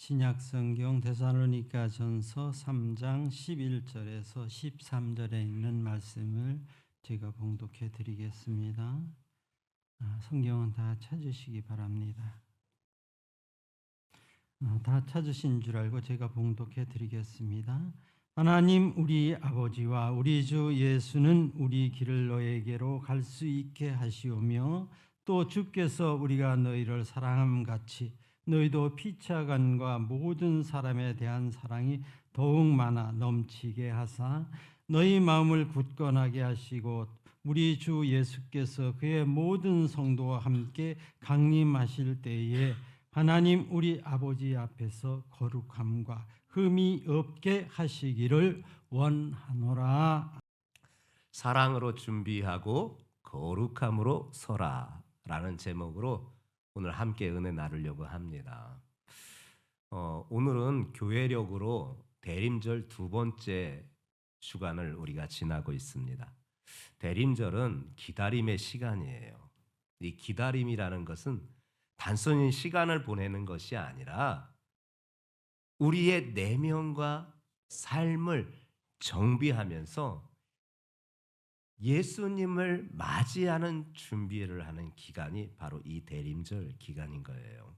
신약성경 데살로니가전서 3장 11절에서 13절에 있는 말씀을 제가 봉독해 드리겠습니다. 성경은 다 찾으시기 바랍니다. 다 찾으신 줄 알고 제가 봉독해 드리겠습니다. 하나님 우리 아버지와 우리 주 예수는 우리 길을 너에게로 갈 수 있게 하시오며 또 주께서 우리가 너희를 사랑함 같이 너희도 피차간과 모든 사람에 대한 사랑이 더욱 많아 넘치게 하사 너희 마음을 굳건하게 하시고 우리 주 예수께서 그의 모든 성도와 함께 강림하실 때에 하나님 우리 아버지 앞에서 거룩함과 흠이 없게 하시기를 원하노라. 사랑으로 준비하고 거룩함으로 서라라는 제목으로 오늘 함께 은혜 나누려고 합니다. 오늘은 교회력으로 대림절 두 번째 주간을 우리가 지나고 있습니다. 대림절은 기다림의 시간이에요. 이 기다림이라는 것은 단순히 시간을 보내는 것이 아니라 우리의 내면과 삶을 정비하면서 예수님을 맞이하는 준비를 하는 기간이 바로 이 대림절 기간인 거예요.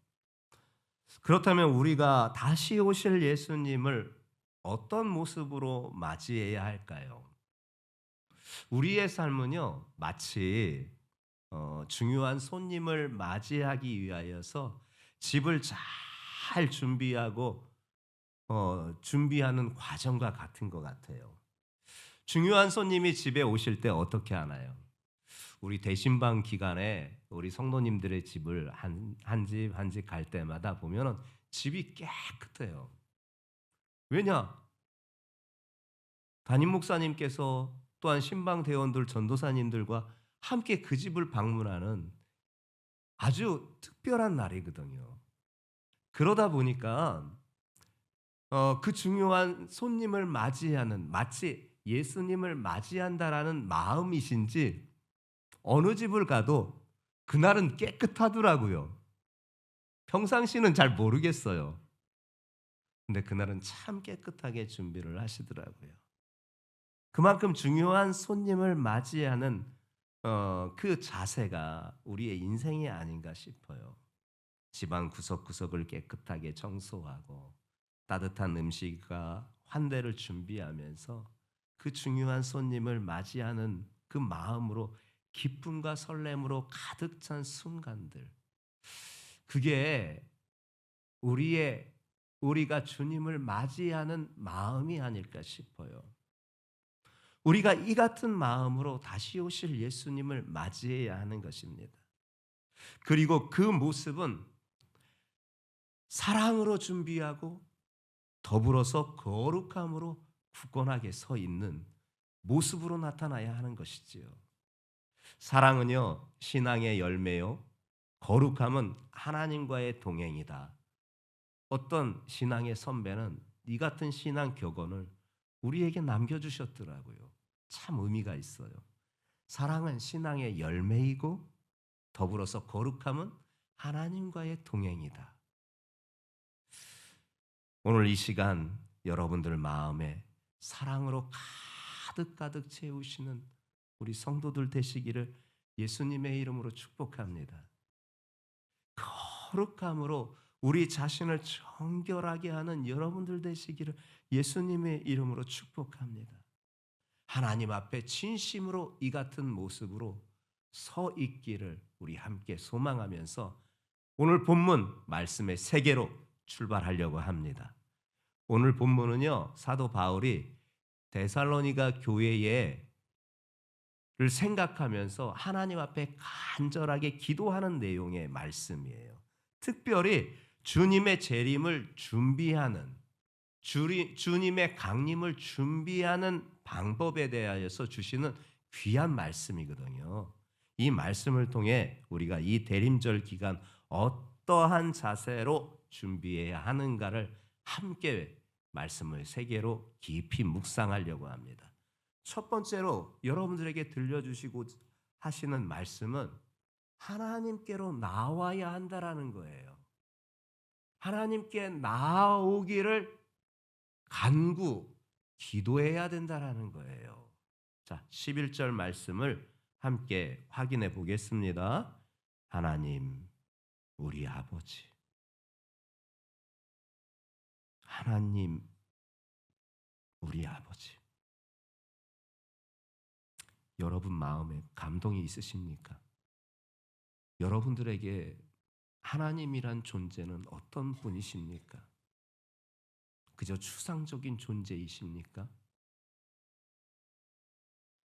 그렇다면 우리가 다시 오실 예수님을 어떤 모습으로 맞이해야 할까요? 우리의 삶은요, 마치 중요한 손님을 맞이하기 위하여서 집을 잘 준비하고 준비하는 과정과 같은 것 같아요. 중요한 손님이 집에 오실 때 어떻게 하나요? 우리 대신방 기간에 우리 성도님들의 집을 한 집 한 집 갈 때마다 보면은 집이 깨끗해요. 왜냐? 담임 목사님께서 또한 신방 대원들 전도사님들과 함께 그 집을 방문하는 아주 특별한 날이거든요. 그러다 보니까 그 중요한 손님을 맞이하는 마치 예수님을 맞이한다라는 마음이신지 어느 집을 가도 그날은 깨끗하더라고요. 평상시는 잘 모르겠어요. 근데 그날은 참 깨끗하게 준비를 하시더라고요. 그만큼 중요한 손님을 맞이하는 그 자세가 우리의 인생이 아닌가 싶어요. 집안 구석구석을 깨끗하게 청소하고 따뜻한 음식과 환대를 준비하면서 그 중요한 손님을 맞이하는 그 마음으로 기쁨과 설렘으로 가득 찬 순간들, 그게 우리가 주님을 맞이하는 마음이 아닐까 싶어요. 우리가 이 같은 마음으로 다시 오실 예수님을 맞이해야 하는 것입니다. 그리고 그 모습은 사랑으로 준비하고 더불어서 거룩함으로 굳건하게 서 있는 모습으로 나타나야 하는 것이지요. 사랑은요, 신앙의 열매요. 거룩함은 하나님과의 동행이다. 어떤 신앙의 선배는 이 같은 신앙 격언을 우리에게 남겨주셨더라고요. 참 의미가 있어요. 사랑은 신앙의 열매이고 더불어서 거룩함은 하나님과의 동행이다. 오늘 이 시간 여러분들 마음에 사랑으로 가득 채우시는 우리 성도들 되시기를 예수님의 이름으로 축복합니다. 거룩함으로 우리 자신을 정결하게 하는 여러분들 되시기를 예수님의 이름으로 축복합니다. 하나님 앞에 진심으로 이 같은 모습으로 서 있기를 우리 함께 소망하면서 오늘 본문 말씀의 세계로 출발하려고 합니다. 오늘 본문은요, 사도 바울이 데살로니가 교회를 생각하면서 하나님 앞에 간절하게 기도하는 내용의 말씀이에요. 특별히 주님의 재림을 준비하는, 주님의 강림을 준비하는 방법에 대하여서 주시는 귀한 말씀이거든요. 이 말씀을 통해 우리가 이 대림절 기간 어떠한 자세로 준비해야 하는가를 함께 말씀을 세계로 깊이 묵상하려고 합니다. 첫 번째로 여러분들에게 들려주시고 하시는 말씀은 하나님께로 나와야 한다라는 거예요. 하나님께 나아오기를 간구, 기도해야 된다라는 거예요. 자, 11절 말씀을 함께 확인해 보겠습니다. 하나님, 우리 아버지. 하나님, 우리 아버지. 여러분 마음에 감동이 있으십니까? 여러분들에게 하나님이란 존재는 어떤 분이십니까? 그저 추상적인 존재이십니까?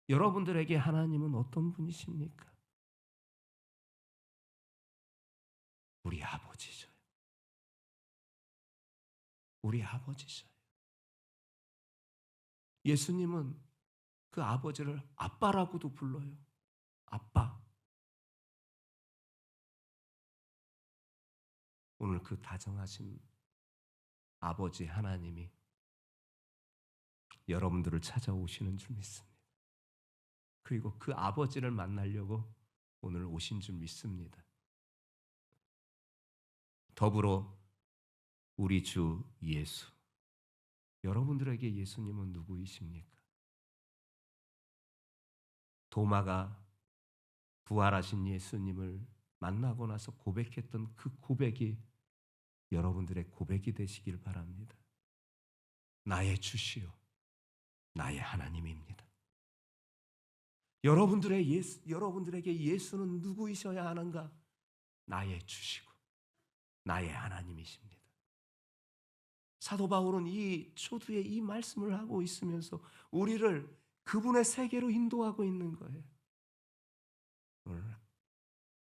여러분들에게 하나님은 어떤 분이십니까? 우리 아버지셔요. 우리 아버지셔요. 예수님은 그 아버지를 아빠라고도 불러요. 아빠. 오늘 그 다정하신 아버지 하나님이 여러분들을 찾아오시는 줄 믿습니다. 그리고 그 아버지를 만나려고 오늘 오신 줄 믿습니다. 더불어 우리 주 예수. 여러분들에게 예수님은 누구이십니까? 도마가 부활하신 예수님을 만나고 나서 고백했던 그 고백이 여러분들의 고백이 되시길 바랍니다. 나의 주시요, 나의 하나님입니다. 여러분들에게 예수는 누구이셔야 하는가? 나의 주시고 나의 하나님이십니다. 사도 바울은 이 초두에 이 말씀을 하고 있으면서 우리를 그분의 세계로 인도하고 있는 거예요. 오늘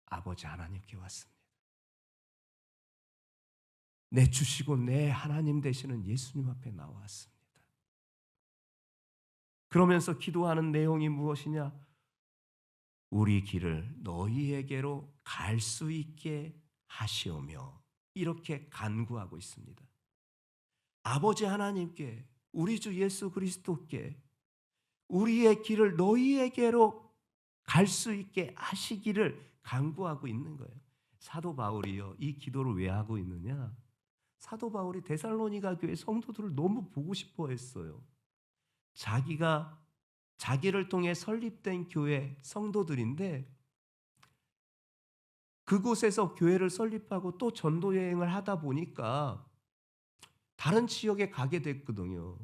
아버지 하나님께 왔습니다. 내 주시고 내 하나님 되시는 예수님 앞에 나왔습니다. 그러면서 기도하는 내용이 무엇이냐? 우리 길을 너희에게로 갈 수 있게 하시오며 이렇게 간구하고 있습니다. 아버지 하나님께, 우리 주 예수 그리스도께 우리의 길을 너희에게로 갈 수 있게 하시기를 간구하고 있는 거예요. 사도 바울이요, 이 기도를 왜 하고 있느냐? 사도 바울이 데살로니가 교회 성도들을 너무 보고 싶어 했어요. 자기를 통해 설립된 교회 성도들인데 그곳에서 교회를 설립하고 또 전도 여행을 하다 보니까 다른 지역에 가게 됐거든요.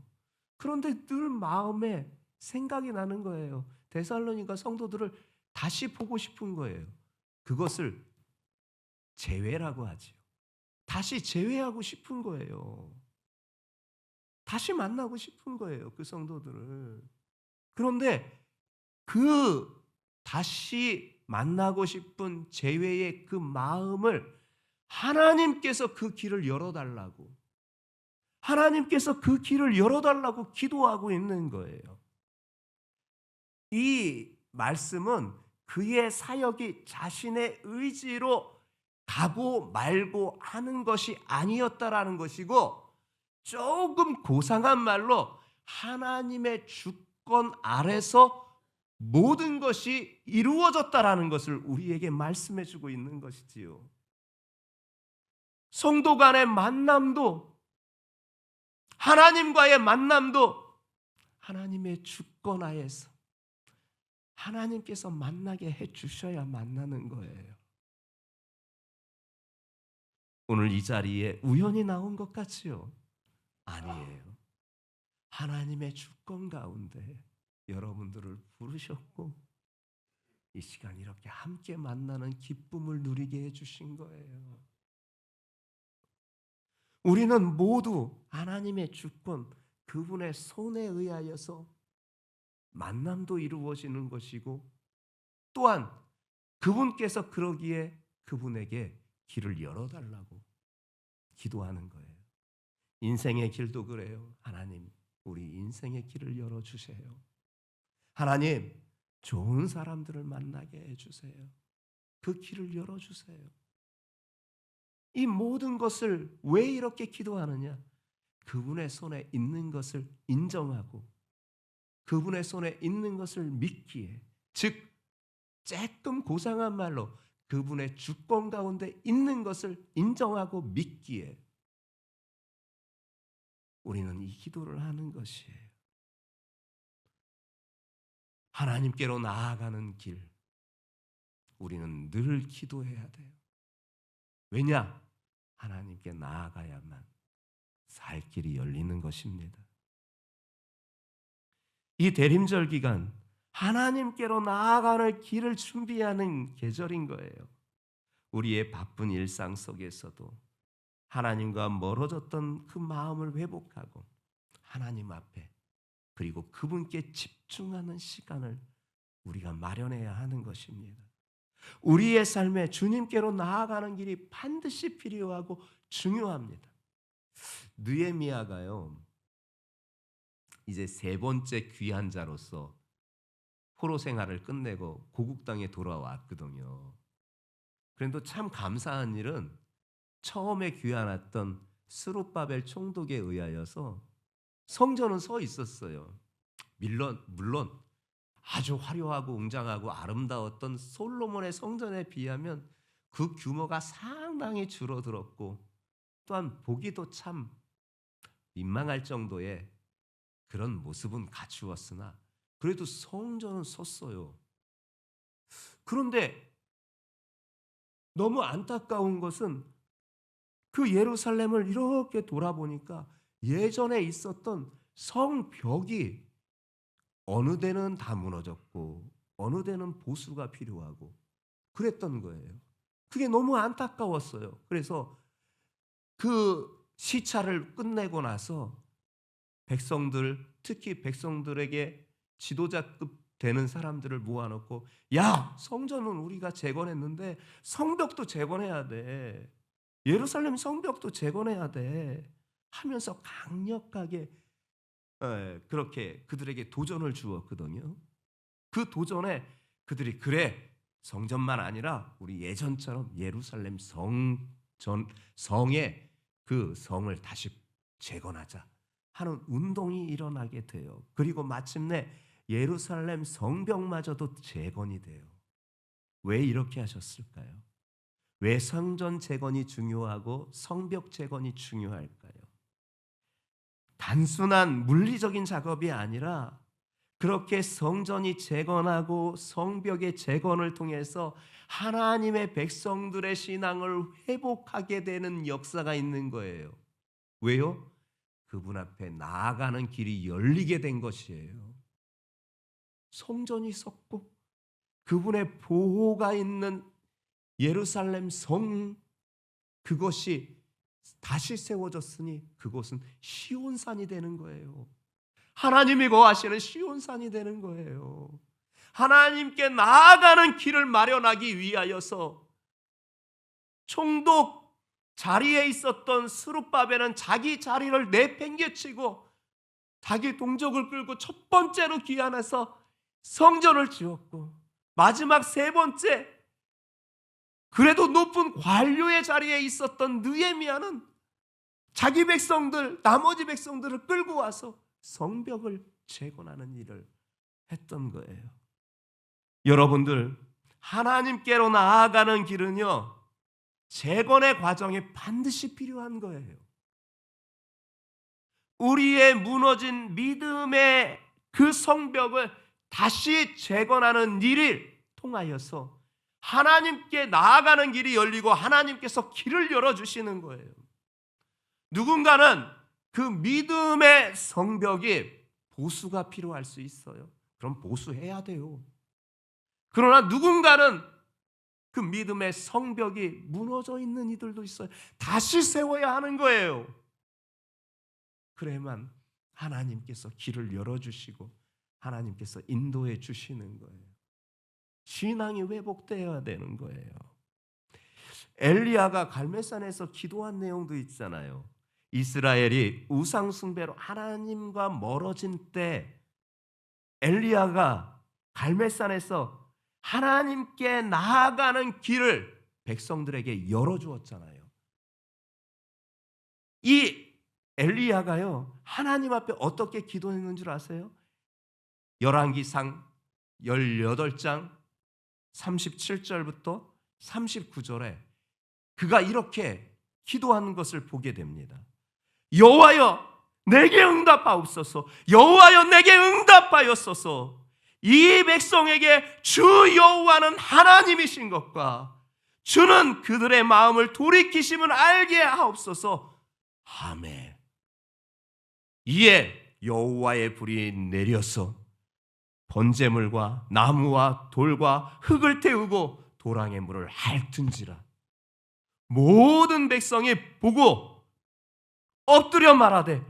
그런데 늘 마음에 생각이 나는 거예요. 데살로니가 성도들을 다시 보고 싶은 거예요. 그것을 재회라고 하죠. 다시 재회하고 싶은 거예요. 다시 만나고 싶은 거예요, 그 성도들을. 그런데 그 다시 만나고 싶은 재회의 그 마음을 하나님께서 그 길을 열어달라고, 하나님께서 그 길을 열어달라고 기도하고 있는 거예요. 이 말씀은 그의 사역이 자신의 의지로 가고 말고 하는 것이 아니었다라는 것이고, 조금 고상한 말로 하나님의 주권 아래서 모든 것이 이루어졌다라는 것을 우리에게 말씀해 주고 있는 것이지요. 성도 간의 만남도, 하나님과의 만남도 하나님의 주권 하에서 하나님께서 만나게 해 주셔야 만나는 거예요. 오늘 이 자리에 우연히 나온 것 같지요? 아니에요. 하나님의 주권 가운데 여러분들을 부르셨고 이 시간 이렇게 함께 만나는 기쁨을 누리게 해주신 거예요. 우리는 모두 하나님의 주권, 그분의 손에 의하여서 만남도 이루어지는 것이고, 또한 그분께서 그러기에 그분에게 길을 열어달라고 기도하는 거예요. 인생의 길도 그래요. 하나님, 우리 인생의 길을 열어주세요. 하나님, 좋은 사람들을 만나게 해주세요. 그 길을 열어주세요. 이 모든 것을 왜 이렇게 기도하느냐? 그분의 손에 있는 것을 인정하고 그분의 손에 있는 것을 믿기에, 즉 조금 고상한 말로 그분의 주권 가운데 있는 것을 인정하고 믿기에 우리는 이 기도를 하는 것이에요. 하나님께로 나아가는 길, 우리는 늘 기도해야 돼요. 왜냐? 하나님께 나아가야만 살 길이 열리는 것입니다. 이 대림절 기간, 하나님께로 나아가는 길을 준비하는 계절인 거예요. 우리의 바쁜 일상 속에서도 하나님과 멀어졌던 그 마음을 회복하고 하나님 앞에, 그리고 그분께 집중하는 시간을 우리가 마련해야 하는 것입니다. 우리의 삶에 주님께로 나아가는 길이 반드시 필요하고 중요합니다. 느헤미야가요, 이제 세 번째 귀한 자로서 포로 생활을 끝내고 고국 땅에 돌아왔거든요. 그런데 참 감사한 일은 처음에 귀환했던 스룹바벨 총독에 의하여서 성전은 서 있었어요. 물론 아주 화려하고 웅장하고 아름다웠던 솔로몬의 성전에 비하면 그 규모가 상당히 줄어들었고, 또한 보기도 참 민망할 정도의 그런 모습은 갖추었으나 그래도 성전은 섰어요. 그런데 너무 안타까운 것은 그 예루살렘을 이렇게 돌아보니까 예전에 있었던 성벽이 어느 데는 다 무너졌고 어느 데는 보수가 필요하고 그랬던 거예요. 그게 너무 안타까웠어요. 그래서 그 시차를 끝내고 나서 백성들, 특히 백성들에게 지도자급 되는 사람들을 모아놓고, 야, 성전은 우리가 재건했는데 성벽도 재건해야 돼. 예루살렘 성벽도 재건해야 돼 하면서 강력하게 그렇게 그들에게 도전을 주었거든요. 그 도전에 그들이, 그래, 성전만 아니라 우리 예전처럼 예루살렘 성의 그 성을 다시 재건하자 하는 운동이 일어나게 돼요. 그리고 마침내 예루살렘 성벽마저도 재건이 돼요. 왜 이렇게 하셨을까요? 왜 성전 재건이 중요하고 성벽 재건이 중요할까요? 단순한 물리적인 작업이 아니라 그렇게 성전이 재건하고 성벽의 재건을 통해서 하나님의 백성들의 신앙을 회복하게 되는 역사가 있는 거예요. 왜요? 그분 앞에 나아가는 길이 열리게 된 것이에요. 성전이 섰고 그분의 보호가 있는 예루살렘 성, 그것이 다시 세워졌으니 그곳은 시온산이 되는 거예요. 하나님이 거하시는 시온산이 되는 거예요. 하나님께 나아가는 길을 마련하기 위하여서 총독 자리에 있었던 스룹바벨은 자기 자리를 내팽개치고 자기 동족을 끌고 첫 번째로 귀환해서 성전을 지었고, 마지막 세 번째 그래도 높은 관료의 자리에 있었던 느헤미야는 자기 백성들, 나머지 백성들을 끌고 와서 성벽을 재건하는 일을 했던 거예요. 여러분들, 하나님께로 나아가는 길은요, 재건의 과정이 반드시 필요한 거예요. 우리의 무너진 믿음의 그 성벽을 다시 재건하는 일을 통하여서 하나님께 나아가는 길이 열리고 하나님께서 길을 열어주시는 거예요. 누군가는 그 믿음의 성벽이 보수가 필요할 수 있어요. 그럼 보수해야 돼요. 그러나 누군가는 그 믿음의 성벽이 무너져 있는 이들도 있어요. 다시 세워야 하는 거예요. 그래야만 하나님께서 길을 열어주시고 하나님께서 인도해 주시는 거예요. 신앙이 회복되어야 되는 거예요. 엘리야가 갈멜산에서 기도한 내용도 있잖아요. 이스라엘이 우상 숭배로 하나님과 멀어진 때 엘리야가 갈멜산에서 하나님께 나아가는 길을 백성들에게 열어주었잖아요. 이 엘리야가요, 하나님 앞에 어떻게 기도했는 줄 아세요? 열왕기상 18장 37절부터 39절에 그가 이렇게 기도하는 것을 보게 됩니다. 여호와여, 내게 응답하옵소서. 여호와여 내게 응답하였소서. 이 백성에게 주 여호와는 하나님이신 것과 주는 그들의 마음을 돌이키심을 알게 하옵소서. 아멘. 이에 여호와의 불이 내려서 번제물과 나무와 돌과 흙을 태우고 도랑의 물을 핥은지라. 모든 백성이 보고 엎드려 말하되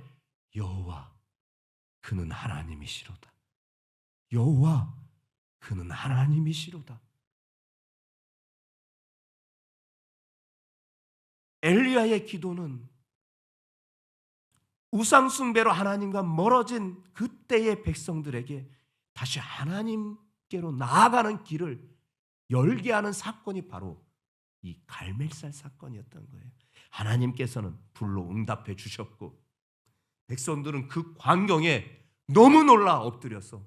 여호와 그는 하나님이시로다. 여호와 그는 하나님이시로다. 엘리야의 기도는 우상 숭배로 하나님과 멀어진 그때의 백성들에게 다시 하나님께로 나아가는 길을 열게 하는 사건이 바로 이 갈멜살 사건이었던 거예요. 하나님께서는 불로 응답해 주셨고 백성들은 그 광경에 너무 놀라 엎드려서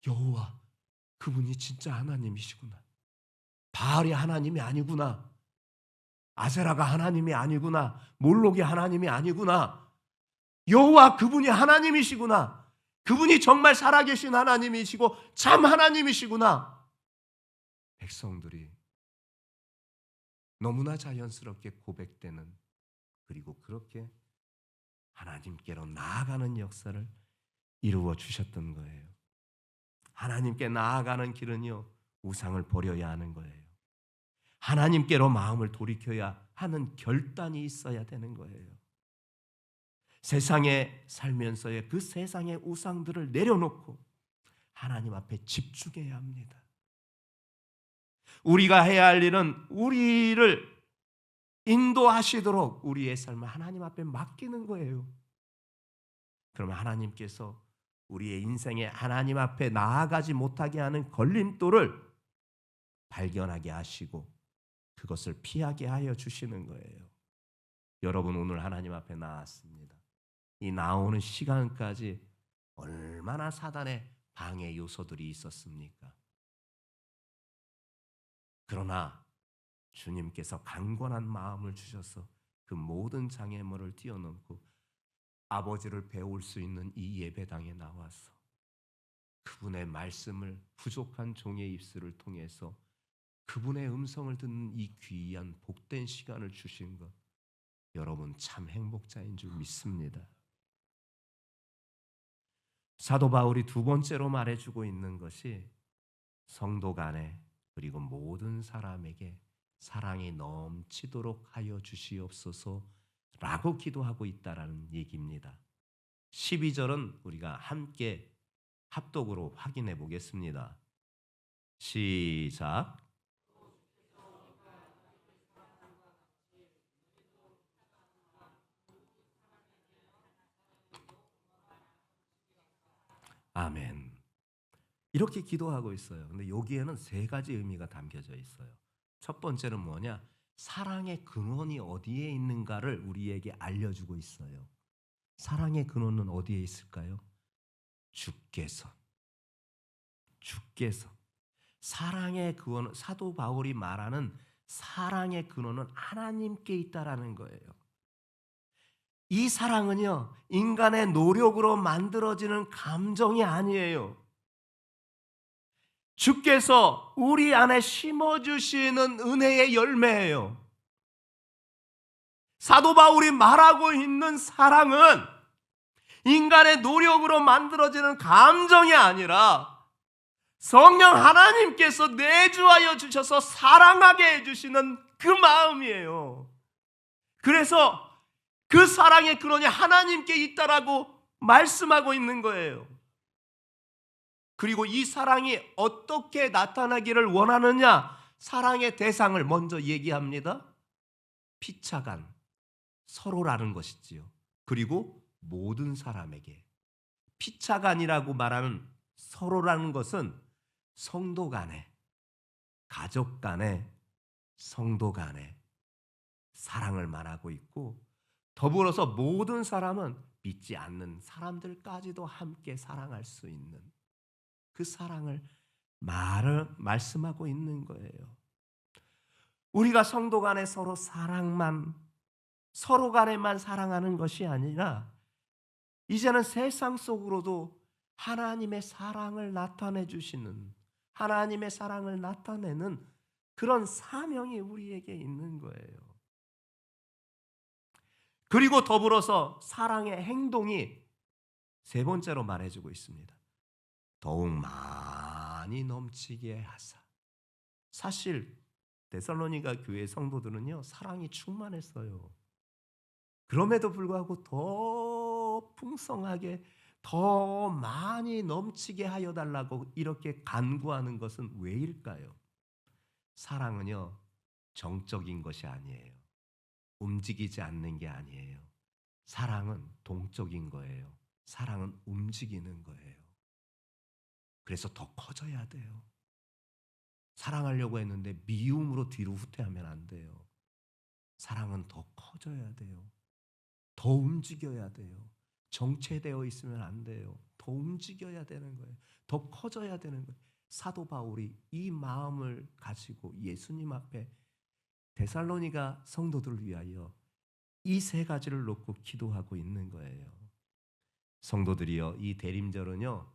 여호와 그분이 진짜 하나님이시구나. 바알이 하나님이 아니구나. 아세라가 하나님이 아니구나. 몰록이 하나님이 아니구나. 여호와 그분이 하나님이시구나. 그분이 정말 살아계신 하나님이시고 참 하나님이시구나. 백성들이 너무나 자연스럽게 고백되는, 그리고 그렇게 하나님께로 나아가는 역사를 이루어 주셨던 거예요. 하나님께 나아가는 길은요, 우상을 버려야 하는 거예요. 하나님께로 마음을 돌이켜야 하는 결단이 있어야 되는 거예요. 세상에 살면서의 그 세상의 우상들을 내려놓고 하나님 앞에 집중해야 합니다. 우리가 해야 할 일은 우리를 인도하시도록 우리의 삶을 하나님 앞에 맡기는 거예요. 그러면 하나님께서 우리의 인생에 하나님 앞에 나아가지 못하게 하는 걸림돌을 발견하게 하시고 그것을 피하게 하여 주시는 거예요. 여러분 오늘 하나님 앞에 나왔습니다. 이 나오는 시간까지 얼마나 사단의 방해 요소들이 있었습니까? 그러나 주님께서 강건한 마음을 주셔서 그 모든 장애물을 뛰어넘고 아버지를 배울 수 있는 이 예배당에 나와서 그분의 말씀을 부족한 종의 입술을 통해서 그분의 음성을 듣는 이 귀한 복된 시간을 주신 것, 여러분 참 행복자인 줄 믿습니다. 사도 바울이 두 번째로 말해주고 있는 것이 성도 간에 그리고 모든 사람에게 사랑이 넘치도록 하여 주시옵소서라고 기도하고 있다라는 얘기입니다. 12절은 우리가 함께 합독으로 확인해 보겠습니다. 시작. 아멘. 이렇게 기도하고 있어요. 근데 여기에는 세 가지 의미가 담겨져 있어요. 첫 번째는 뭐냐? 사랑의 근원이 어디에 있는가를 우리에게 알려주고 있어요. 사랑의 근원은 어디에 있을까요? 주께서. 사랑의 근원, 사도 바울이 말하는 사랑의 근원은 하나님께 있다라는 거예요. 이 사랑은요, 인간의 노력으로 만들어지는 감정이 아니에요. 주께서 우리 안에 심어주시는 은혜의 열매예요. 사도 바울이 말하고 있는 사랑은 인간의 노력으로 만들어지는 감정이 아니라 성령 하나님께서 내주하여 주셔서 사랑하게 해주시는 그 마음이에요. 그래서 그 사랑의 근원이 하나님께 있다라고 말씀하고 있는 거예요. 그리고 이 사랑이 어떻게 나타나기를 원하느냐? 사랑의 대상을 먼저 얘기합니다. 피차간, 서로라는 것이지요. 그리고 모든 사람에게. 피차간이라고 말하는 서로라는 것은 성도 간에, 가족 간에, 성도 간에 사랑을 말하고 있고, 더불어서 모든 사람은 믿지 않는 사람들까지도 함께 사랑할 수 있는 그 사랑을 말씀하고 있는 거예요. 우리가 성도 간에 서로 간에만 사랑하는 것이 아니라 이제는 세상 속으로도 하나님의 사랑을 나타내 주시는, 하나님의 사랑을 나타내는 그런 사명이 우리에게 있는 거예요. 그리고 더불어서 사랑의 행동이 세 번째로 말해주고 있습니다. 더욱 많이 넘치게 하사. 사실 데살로니가 교회 성도들은요, 사랑이 충만했어요. 그럼에도 불구하고 더 풍성하게, 더 많이 넘치게 하여 달라고 이렇게 간구하는 것은 왜일까요? 사랑은요, 정적인 것이 아니에요. 움직이지 않는 게 아니에요. 사랑은 동적인 거예요. 사랑은 움직이는 거예요. 그래서 더 커져야 돼요. 사랑하려고 했는데 미움으로 뒤로 후퇴하면 안 돼요. 사랑은 더 커져야 돼요. 더 움직여야 돼요. 정체되어 있으면 안 돼요. 더 움직여야 되는 거예요. 더 커져야 되는 거예요. 사도 바울이 이 마음을 가지고 예수님 앞에 데살로니가 성도들을 위하여 이 세 가지를 놓고 기도하고 있는 거예요. 성도들이여, 이 대림절은요,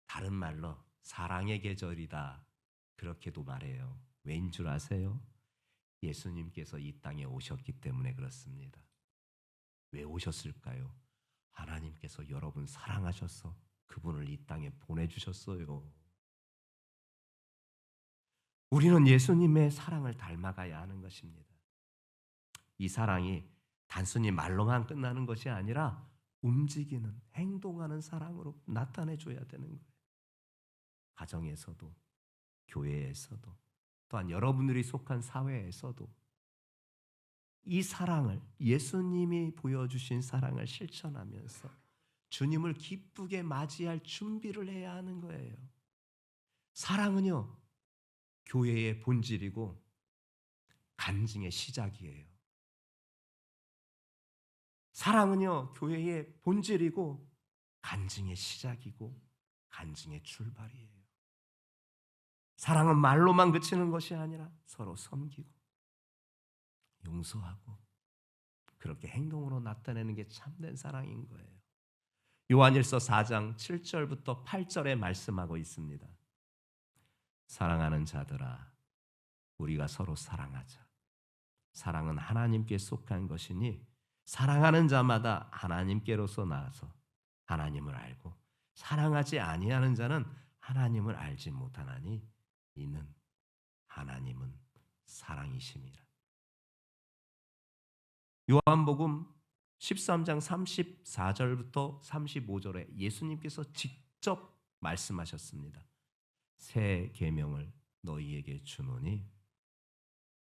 다른 말로 사랑의 계절이다, 그렇게도 말해요. 왜인 줄 아세요? 예수님께서 이 땅에 오셨기 때문에 그렇습니다. 왜 오셨을까요? 하나님께서 여러분 사랑하셔서 그분을 이 땅에 보내주셨어요. 우리는 예수님의 사랑을 닮아가야 하는 것입니다. 이 사랑이 단순히 말로만 끝나는 것이 아니라 움직이는, 행동하는 사랑으로 나타내줘야 되는 거예요. 가정에서도, 교회에서도, 또한 여러분들이 속한 사회에서도 이 사랑을, 예수님이 보여주신 사랑을 실천하면서 주님을 기쁘게 맞이할 준비를 해야 하는 거예요. 사랑은요, 교회의 본질이고 간증의 시작이에요. 사랑은요, 교회의 본질이고 간증의 시작이고 간증의 출발이에요. 사랑은 말로만 그치는 것이 아니라 서로 섬기고 용서하고 그렇게 행동으로 나타내는 게 참된 사랑인 거예요. 요한일서 4장 7절부터 8절에 말씀하고 있습니다. 사랑하는 자들아, 우리가 서로 사랑하자. 사랑은 하나님께 속한 것이니 사랑하는 자마다 하나님께로서 나와서 하나님을 알고, 사랑하지 아니하는 자는 하나님을 알지 못하나니 이는 하나님은 사랑이심이라. 요한복음 13장 34절부터 35절에 예수님께서 직접 말씀하셨습니다. 새 계명을 너희에게 주노니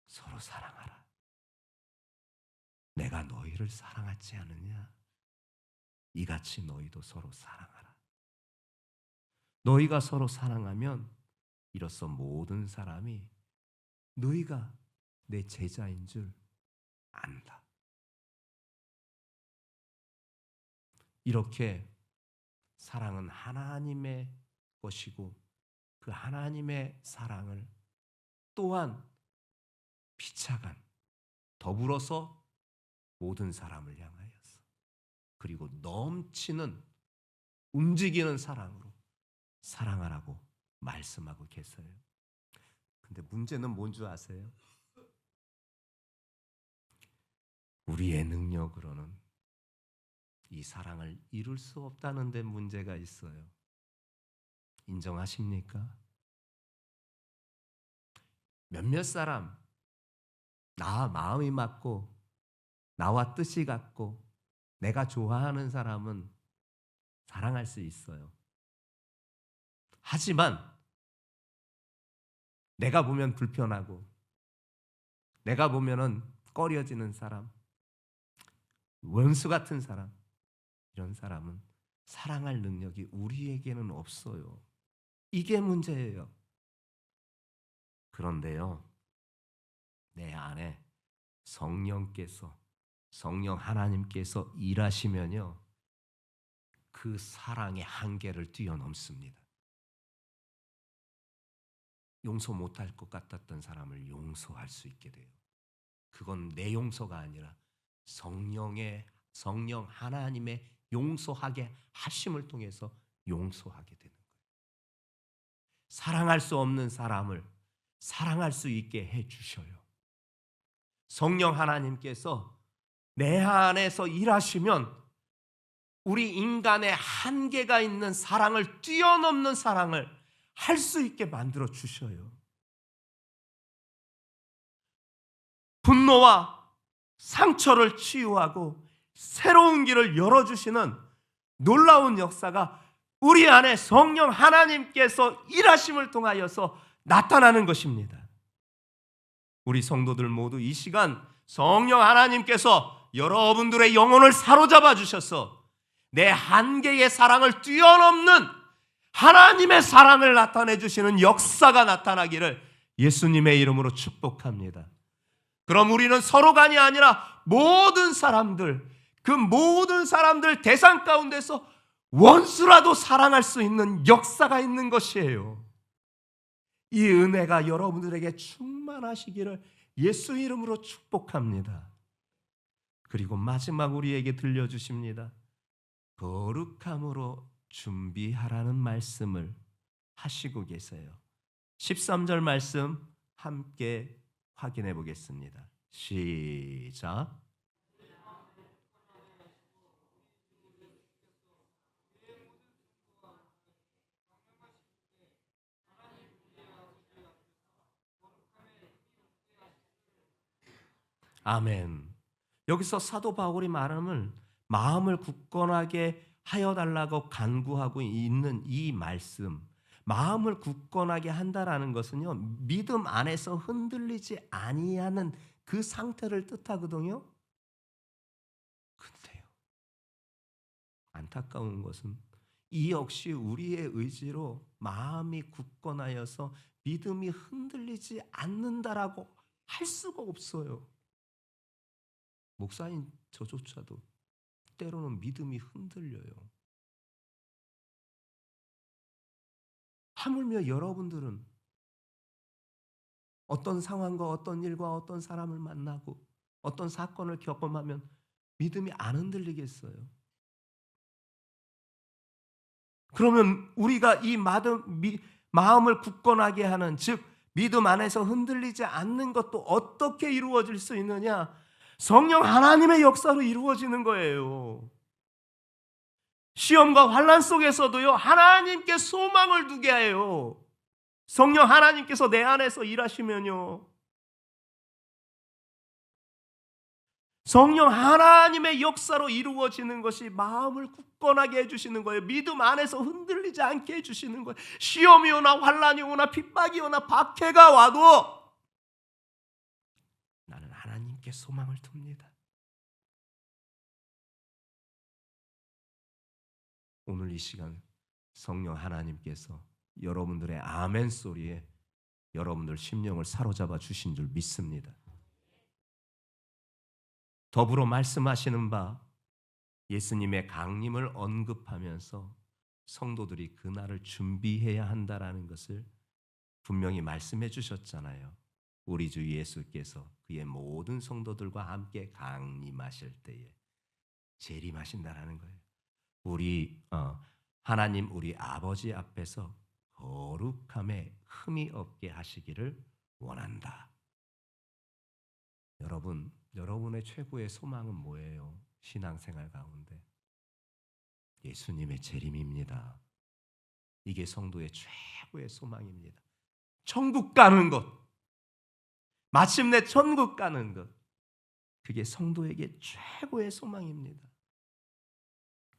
서로 사랑하라. 내가 너희를 사랑하지 않느냐? 이같이 너희도 서로 사랑하라. 너희가 서로 사랑하면 이로써 모든 사람이 너희가 내 제자인 줄 안다. 이렇게 사랑은 하나님의 것이고 그 하나님의 사랑을 또한 피차간 더불어서 모든 사람을 향하여서 그리고 넘치는 움직이는 사랑으로 사랑하라고 말씀하고 계세요. 근데 문제는 뭔 줄 아세요? 우리의 능력으로는 이 사랑을 이룰 수 없다는 데 문제가 있어요. 인정하십니까? 몇몇 사람, 나와 마음이 맞고 나와 뜻이 같고 내가 좋아하는 사람은 사랑할 수 있어요. 하지만 내가 보면 불편하고 내가 보면은 꺼려지는 사람, 원수 같은 사람, 이런 사람은 사랑할 능력이 우리에게는 없어요. 이게 문제예요. 그런데요, 내 안에 성령 하나님께서 일하시면요, 그 사랑의 한계를 뛰어넘습니다. 용서 못할 것 같았던 사람을 용서할 수 있게 돼요. 그건 내 용서가 아니라 성령 하나님의 용서하게 하심을 통해서 용서하게 되는 거예요. 사랑할 수 없는 사람을 사랑할 수 있게 해주셔요. 성령 하나님께서 내 안에서 일하시면 우리 인간의 한계가 있는 사랑을 뛰어넘는 사랑을 할 수 있게 만들어 주셔요. 분노와 상처를 치유하고 새로운 길을 열어주시는 놀라운 역사가 우리 안에 성령 하나님께서 일하심을 통하여서 나타나는 것입니다. 우리 성도들 모두 이 시간 성령 하나님께서 여러분들의 영혼을 사로잡아 주셔서 내 한계의 사랑을 뛰어넘는 하나님의 사랑을 나타내 주시는 역사가 나타나기를 예수님의 이름으로 축복합니다. 그럼 우리는 서로간이 아니라 모든 사람들, 그 모든 사람들 대상 가운데서 원수라도 사랑할 수 있는 역사가 있는 것이에요. 이 은혜가 여러분들에게 충만하시기를 예수 이름으로 축복합니다. 그리고 마지막 우리에게 들려주십니다. 거룩함으로 준비하라는 말씀을 하시고 계세요. 13절 말씀 함께 확인해 보겠습니다. 시작. 아멘. 여기서 사도 바울이 말하는 마음을 굳건하게 하여 달라고 간구하고 있는 이 말씀, 마음을 굳건하게 한다라는 것은요, 믿음 안에서 흔들리지 아니하는 그 상태를 뜻하거든요. 근데요, 안타까운 것은 이 역시 우리의 의지로 마음이 굳건하여서 믿음이 흔들리지 않는다라고 할 수가 없어요. 목사인 저조차도 때로는 믿음이 흔들려요. 하물며 여러분들은 어떤 상황과 어떤 일과 어떤 사람을 만나고 어떤 사건을 경험하면 믿음이 안 흔들리겠어요? 그러면 우리가 이 마음을 굳건하게 하는, 즉 믿음 안에서 흔들리지 않는 것도 어떻게 이루어질 수 있느냐? 성령 하나님의 역사로 이루어지는 거예요. 시험과 환난 속에서도요, 하나님께 소망을 두게 해요. 성령 하나님께서 내 안에서 일하시면요, 성령 하나님의 역사로 이루어지는 것이 마음을 굳건하게 해주시는 거예요. 믿음 안에서 흔들리지 않게 해주시는 거예요. 시험이 오나 환난이 오나 핍박이 오나 박해가 와도 나는 하나님께 소망을 둡니다. 오늘 이 시간 성령 하나님께서 여러분들의 아멘 소리에 여러분들 심령을 사로잡아 주신 줄 믿습니다. 더불어 말씀하시는 바 예수님의 강림을 언급하면서 성도들이 그날을 준비해야 한다라는 것을 분명히 말씀해 주셨잖아요. 우리 주 예수께서 그의 모든 성도들과 함께 강림하실 때에 재림하신다라는 거예요. 우리 하나님 우리 아버지 앞에서 거룩함에 흠이 없게 하시기를 원한다. 여러분, 여러분의 최고의 소망은 뭐예요? 신앙생활 가운데 예수님의 재림입니다. 이게 성도의 최고의 소망입니다. 천국 가는 것, 마침내 천국 가는 것, 그게 성도에게 최고의 소망입니다.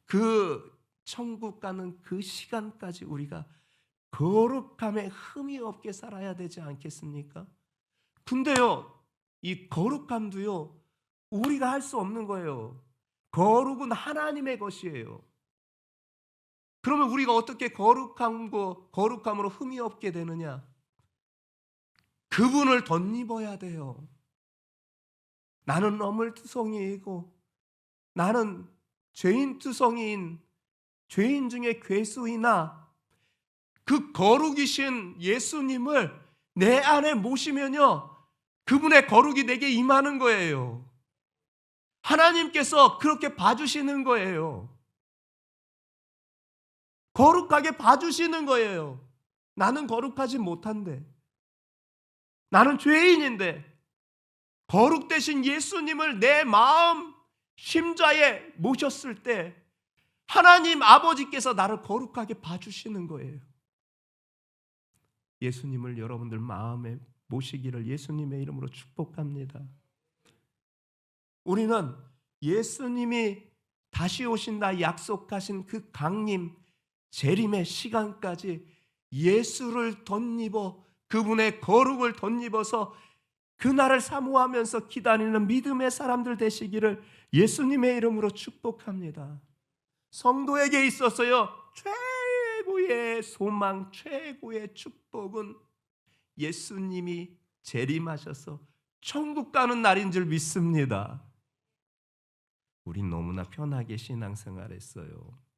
그 천국 가는 그 시간까지 우리가 거룩함에 흠이 없게 살아야 되지 않겠습니까? 근데요, 이 거룩함도요, 우리가 할 수 없는 거예요. 거룩은 하나님의 것이에요. 그러면 우리가 어떻게 거룩함으로 흠이 없게 되느냐? 그분을 덧입어야 돼요. 나는 어물투성이이고 나는 죄인투성이인 죄인 중에 괴수이나 그 거룩이신 예수님을 내 안에 모시면요, 그분의 거룩이 내게 임하는 거예요. 하나님께서 그렇게 봐주시는 거예요. 거룩하게 봐주시는 거예요. 나는 거룩하지 못한데, 나는 죄인인데 거룩되신 예수님을 내 마음 심좌에 모셨을 때 하나님 아버지께서 나를 거룩하게 봐주시는 거예요. 예수님을 여러분들 마음에 모시기를 예수님의 이름으로 축복합니다. 우리는 예수님이 다시 오신다 약속하신 그 강림, 재림의 시간까지 예수를 덧입어 그분의 거룩을 덧입어서 그날을 사모하면서 기다리는 믿음의 사람들 되시기를 예수님의 이름으로 축복합니다. 성도에게 있어서요, 최고의 소망, 최고의 축복은 예수님이 재림하셔서 천국 가는 날인 줄 믿습니다. 우린 너무나 편하게 신앙생활했어요.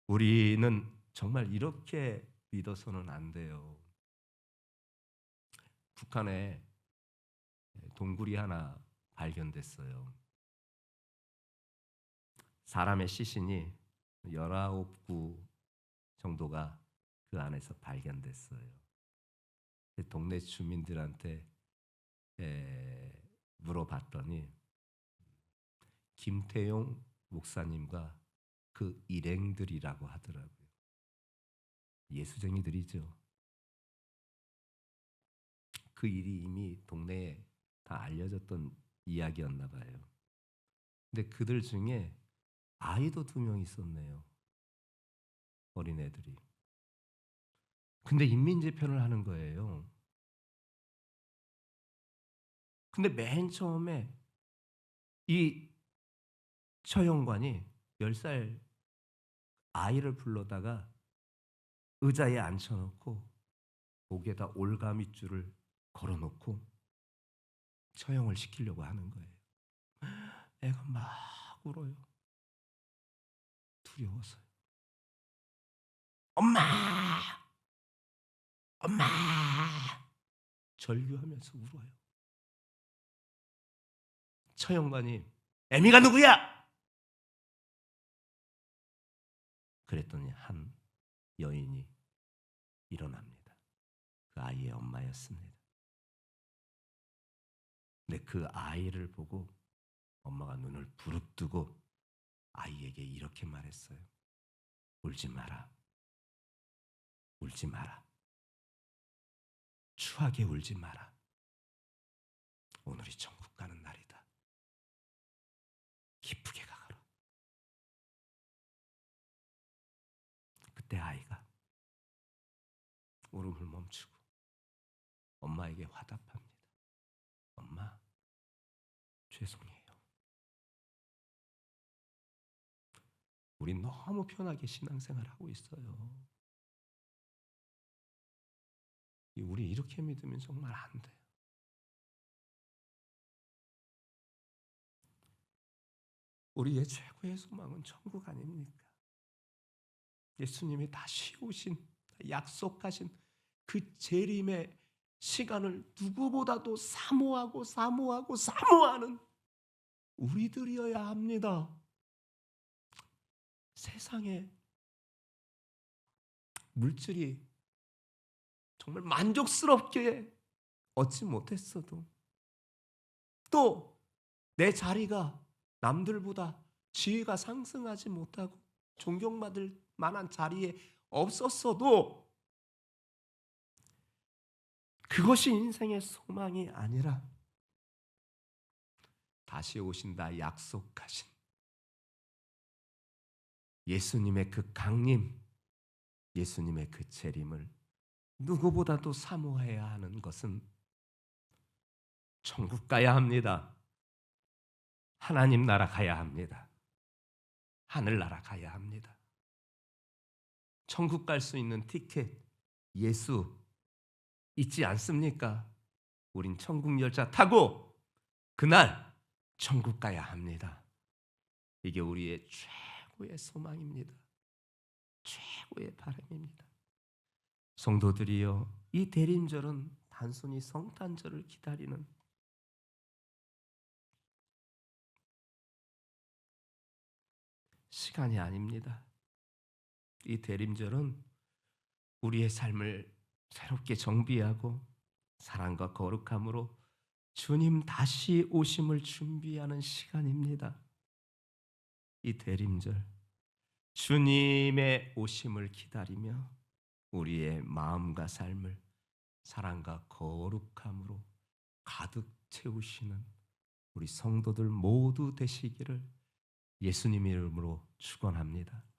우리는 정말 이렇게 믿어서는 안 돼요. 북한에 동굴이 하나 발견됐어요. 사람의 시신이 19구 정도가 그 안에서 발견됐어요. 동네 주민들한테 물어봤더니 김태용 목사님과 그 일행들이라고 하더라고요. 예수쟁이들이죠. 그 일이 이미 동네에 다 알려졌던 이야기였나 봐요. 근데 그들 중에 아이도 2명 있었네요. 어린애들이. 근데 인민재편을 하는 거예요. 근데 맨 처음에 이 처형관이 10살 아이를 불러다가 의자에 앉혀놓고 목에다 올가미줄을 걸어놓고 처형을 시키려고 하는 거예요. 애가 막 울어요. 두려워서요. 엄마! 엄마! 절규하면서 울어요. 처형관이 애미가 누구야? 그랬더니 한 여인이 일어납니다. 그 아이의 엄마였습니다. 근데 그 아이를 보고 엄마가 눈을 부릅뜨고 아이에게 이렇게 말했어요. 울지 마라. 울지 마라. 추하게 울지 마라. 오늘이 천국 가는 날이다. 기쁘게 가거라. 그때 아이가 울음을 멈추고 엄마에게 화답합니다. 엄마, 죄송해요. 우리 너무 편하게 신앙생활하고 있어요. 우리 이렇게 믿으면 정말 안 돼요. 우리의 최고의 소망은 천국 아닙니까? 예수님이 다시 오신 약속하신 그 재림의 시간을 누구보다도 사모하는 우리들이어야 합니다. 세상에 물질이 정말 만족스럽게 얻지 못했어도 또 내 자리가 남들보다 지위가 상승하지 못하고 존경받을 만한 자리에 없었어도 그것이 인생의 소망이 아니라 다시 오신다 약속하신 예수님의 그 강림, 예수님의 그 재림을 누구보다도 사모해야 하는 것은 천국 가야 합니다. 하나님 나라 가야 합니다. 하늘나라 가야 합니다. 천국 갈 수 있는 티켓, 예수 있지 않습니까? 우린 천국 열차 타고 그날 천국 가야 합니다. 이게 우리의 최고의 소망입니다. 최고의 바람입니다. 성도들이여, 이 대림절은 단순히 성탄절을 기다리는 시간이 아닙니다. 이 대림절은 우리의 삶을 새롭게 정비하고 사랑과 거룩함으로 주님 다시 오심을 준비하는 시간입니다. 이 대림절, 주님의 오심을 기다리며 우리의 마음과 삶을 사랑과 거룩함으로 가득 채우시는 우리 성도들 모두 되시기를 예수님 이름으로 축원합니다.